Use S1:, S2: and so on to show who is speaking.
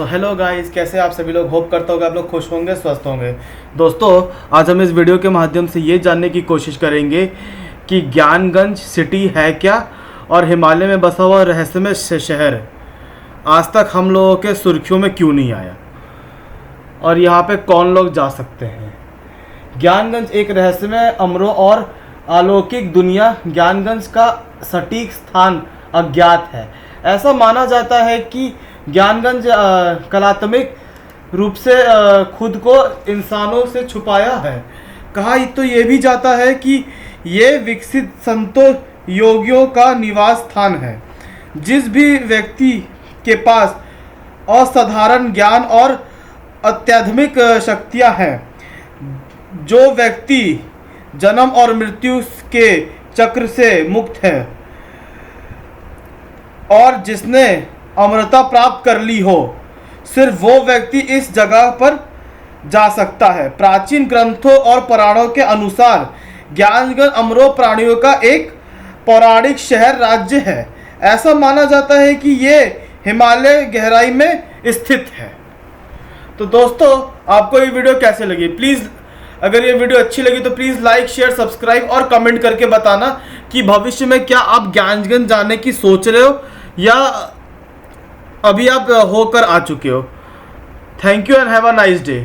S1: Hello guys, कैसे आप सभी लोग। होप करता हूँ कि आप लोग खुश होंगे, स्वस्थ होंगे। दोस्तों, आज हम इस वीडियो के माध्यम से ये जानने की कोशिश करेंगे कि ज्ञानगंज सिटी है क्या और हिमालय में बसा हुआ रहस्यमय शहर आज तक हम लोगों के सुर्खियों में क्यों नहीं आया और यहाँ पे कौन लोग जा सकते हैं। ज्ञानगंज एक रहस्यमय, अमरों और अलौकिक दुनिया। ज्ञानगंज का सटीक स्थान अज्ञात है। ऐसा माना जाता है कि ज्ञानगंज कलात्मक रूप से खुद को इंसानों से छुपाया है। कहा तो ये भी जाता है कि ये विकसित संतों, योगियों का निवास स्थान है। जिस भी व्यक्ति के पास असाधारण ज्ञान और अत्याधुनिक शक्तियाँ हैं, जो व्यक्ति जन्म और मृत्यु के चक्र से मुक्त है और जिसने अमरता प्राप्त कर ली हो, सिर्फ वो व्यक्ति इस जगह पर जा सकता है। प्राचीन ग्रंथों और पुराणों के अनुसार ज्ञानगंज अमरों प्राणियों का एक पौराणिक शहर राज्य है। ऐसा माना जाता है कि ये हिमालय गहराई में स्थित है। तो दोस्तों, आपको ये वीडियो कैसे लगी? प्लीज़, अगर ये वीडियो अच्छी लगी तो प्लीज़ लाइक, शेयर, सब्सक्राइब और कमेंट करके बताना कि भविष्य में क्या आप ज्ञानगंज जाने की सोच रहे हो या अभी आप होकर आ चुके हो। Thank you and have a nice day.